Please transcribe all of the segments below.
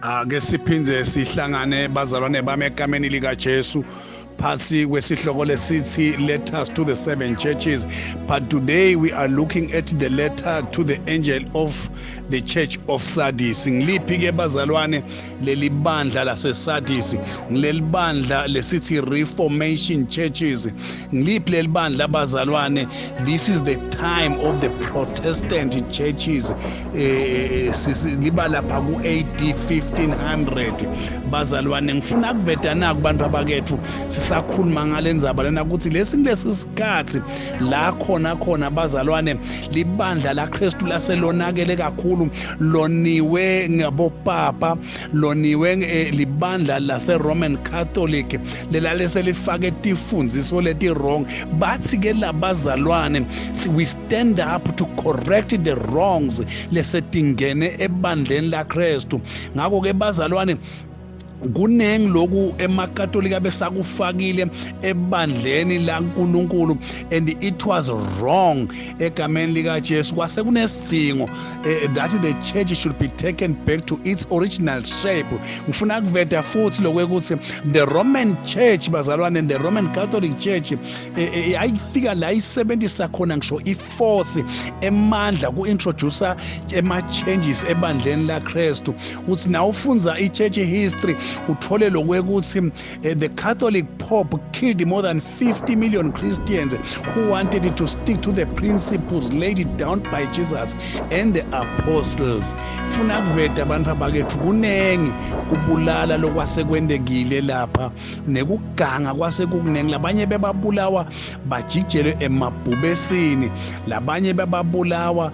Ake siphindze sihlangane bazalwane bami egameni lika Jesu phasi kwesihloko lesithi letters to the 7 churches, but today we are looking at the letter to the angel of the church of Sardis. Ngiliphi ke bazalwane leli bandla lase Sardis? Ngileli bandla lesithi Reformation churches. Ngiliphi leli bandla bazalwane? This is the time of the Protestant churches. Liba lapha ku AD 1500 bazalwane. Ngifuna kuvedana kubantu abakethu sisakhuluma ngalendzaba lena ukuthi lesisikhathi la khona bazalwane libandla la Kristu laselonakele kakhulu, loniwe ngabopapa, loniwe libandla lase Roman Catholic lelalese lifake tifundziso leti wrong. Bathi ke labazalwane, we stand up to correct the wrongs lesetingene ebandleni la Kristu. Ngakho ke bazalwane kunengi lokhu emakatolika besakufakile ebandleni laNkulunkulu, and it was wrong egameni lika Jesu. Kwase kunesidingo that the church should be taken back to its original shape. Ngifuna kuveta futhi lokwekuthi the Roman church bazalwane and the Roman Catholic church ayifika la isebenzisa khona ngisho iforce emandla ku-introduce ama-changes ebandleni la Kristu. Uthi na ufunza i-church history uthole lokwekuthi the Catholic Pope killed more than 50 million Christians who wanted to stick to the principles laid down by Jesus and the apostles. Funa kuveta abantu abakethu kunengi kubulala lokwasekwendekile lapha, nekuganga kwasekukunengi. Labanye bebabulawa bajijelwe emabhubesini, labanye bebabulawa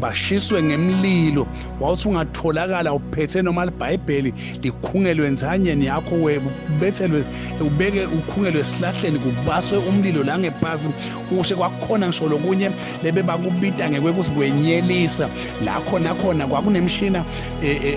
bashiswe ngemlilo. Wawuthi ungatholakala uphethe noma iBhayibheli likhungelwe enzanyeni yakho, webethelwe ubeke ukhungelwe esihlahleni, kubaswe umlilo la ngephansi. Ushe kwakhona ngisho lokunye lebe bakubita ngekwekuthi kwenyelisa la khona kwakunemshina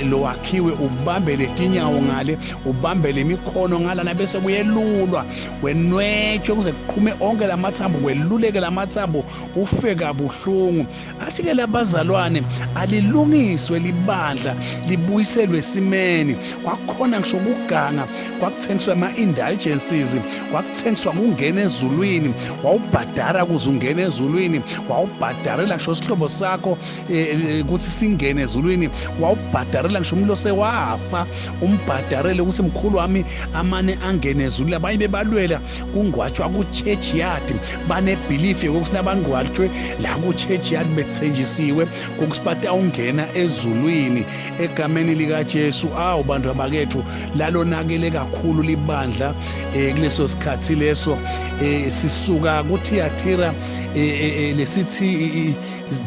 lo wakhiwe, ubambe letinyawo ngale, ubambe lemikhono ngala, bese kuyelulwa wenwetshwe kuze kuqhume onke lamathambo, weluleke lamathambo ufe kabuhlungu. Athi ke labazalwane alilungiswe libandla libuyiselwe esimeni. Kwakhona ngisho ukuganga kwakuthengiswa ama-indulgences, kwakuthengiswa kungena ezulwini, wawubhadara kuze ungene ezulwini, wawubhadarela ngisho isihlobo sakho ukuthi singene ezulwini, wawubhadarela ngisho umuntu osewafa umbhadarele ukuthi mkhulu wami amane angene ezulwini. Abanye bebalwela kungcwatshwa ku-church yard, banebelief yokuthi nabangcwatshwe la ku-church yard bethenjisiwe kokuthi batawungena ezulwini egameni lika Jesu. Awu bantu abakethu lalonakele kakhulu libandla kuleso sikhathi leso. Sisuka kuThyatira lesithi is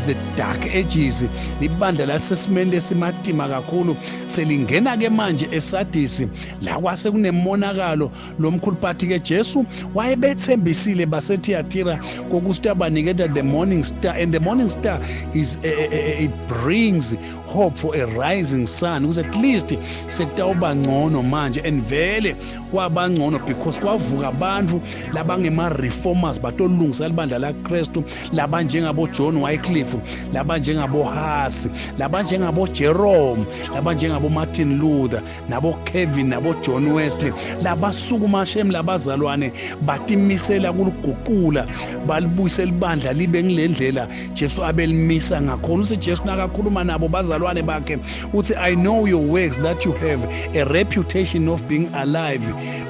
the dark ages. Libandla lalisesimeni lesimatima kakhulu, selingena ke manje eSardis la kwase kunemonakalo lomkhulu. Phathi ke Jesu wayebethembisile baseThyatira kokuthi abanikeza the morning star, and the morning star is it brings hope for a rising sun, ukuthi at least sekutawuba ngcono manje. And vele kwabangcono because kwavuka abantu labangema reformers batolungisa libandla la Kristu, laba njengabo John Wycliffe, laba njengabo Huss, laba njengabo Jerome, laba njengabo Martin Luther, nabo Kevin, nabo John Wesley. Labasukuma shem labazalwane batimisela kuluguqula, balibuyisela ibandla libe ngilendlela Jesu abelimisa ngakhona. Uthi Jesu nakakhuluma nabo bazalwane bakhe uthi, I know your works, that you have a reputation of being alive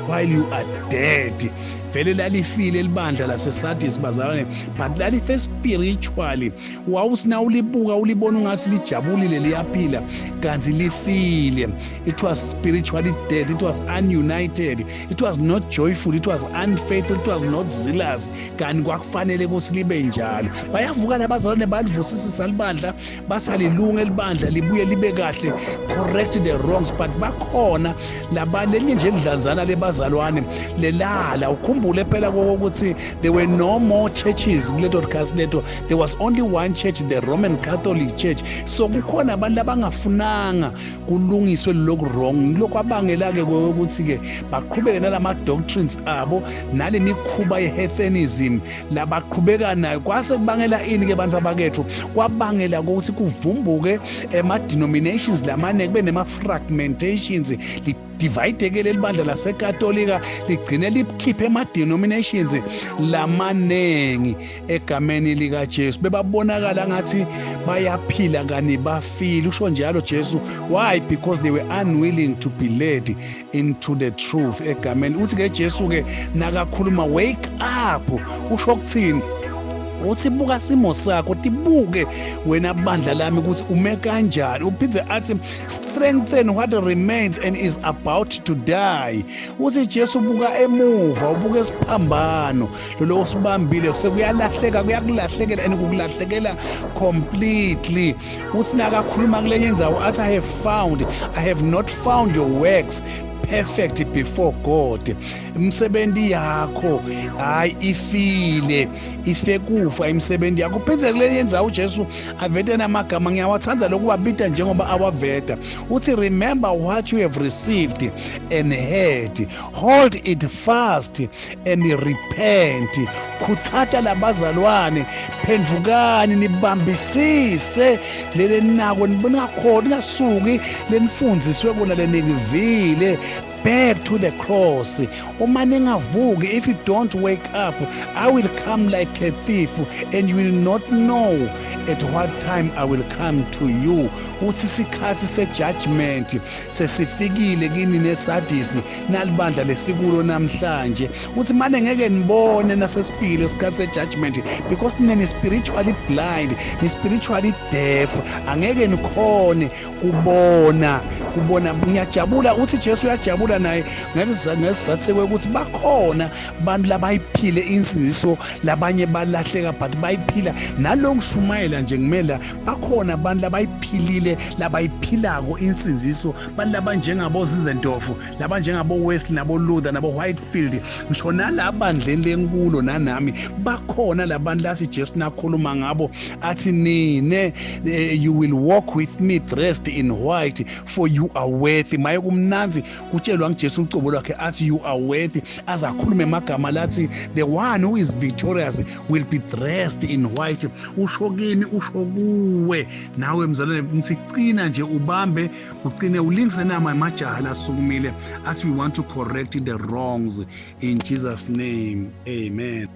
while you are dead. Vele lalifile libandla laseSardis bazalwane, but lalife spiritually. Wawusina ulibuka ulibona ungathi lijabulile liyaphila, kanti lifile. It was spiritually dead, it was ununited, it was not joyful, it was unfaithful, it was not zealous. Kanti kwakufanele ukuthi libe njalo. Bayavuka labazalwane balivusisisa libandla, basalilunga libandla libuye libe kahle, correct the wrongs. But bakhona labantu nje idlanzana lebazalwane lelala. ukhumbule phela ukuthi there were no more churches kuleto dikhathi leto. There was only one church, the Roman Catholic Church. So kukhona abantu abangafunanga kulungiswe lokhu wrong. Lokho abangela-ke ukuthi-ke baqhubeke nalama doctrines abo nale mikhuba ye-heathenism labaqhubeka nayo. Kwase kubangela ini-ke bantu abakethu? Kwabangela ukuthi kuvumbuke ama-denominations lamane kube nema-fragmentations divide-ke leli bandla lasekatolika ligcine likhiphe ama-denominations lamanengi egameni likaJesu. Bebabonakala ngathi bayaphila kani bafile. Usho njalo Jesu. Why? Because they were unwilling to be led into the truth egameni. Uthi-ke Jesu-ke nakakhuluma wake up, usho ukuthini? Uthi buka simo sakho, tibuke wena bandla lami ukuthi ume kanjani. Uphinde athi strengthen what remains and is about to die. Uthi Jesu buka emuva, ubuke isiphambano lo osibambile sekuyalahleka, kuyakulahlekela and kukulahlekela completely. Uthi nakakhuluma kule nyenzawo athi I have not found your works perfect before God. Imsebenzi yakho hayi ife kufa imsebenzi yakho. Pheze kule yenza uJesu avete namagama ngiyawathanda lokuwabita njengoba awaveta. Uthi remember what you have received and heard, hold it fast and repent. Khuthata labazalwane, phendukani nibambisise lele nako nibona khona ngasuki lenifundiswe kona lenivile. Back to the cross. Uma ningavuki, if you don't wake up, I will come like a thief and you will not know at what time I will come to you. Uthi isikhathi se-judgment sesifikile kini nesadisi nalibandla lesikulo namhlanje. Uthi manje ngeke nibone nasesifile isikhathi se-judgment because nini spiritually blind, ni spiritually deaf. Angeke nikhone kubona. Ngiyajabula uthi Jesu uyajabula naye ngesizathu ukuthi bakhona abantu labayiphile insinziso, labanye balahleka but bayiphila nalokushumayela nje kumela. Bakhona abantu labayiphilile labayiphilako insinziso, bantu labanjengabo Zizendorf, labanjengabo Wesley nabo Luther nabo Whitefield. Ngisho nalabandleni lenkulo nanami bakhona labantu lasi Jesu nakhuluma ngabo athi nine you will walk with me dressed in white for you are worthy. Maye kumnanzi kutshelwa ngiJesu uqobo lwakhe athi you are worthy, azakhulume amagama lathi the one who is victorious will be dressed in white. Usho kimi, usho kuwe nawe mzalwane, nithi cina nje ubambe ucine ulingise nama amajaha lasukumile athi we want to correct the wrongs in Jesus name, amen.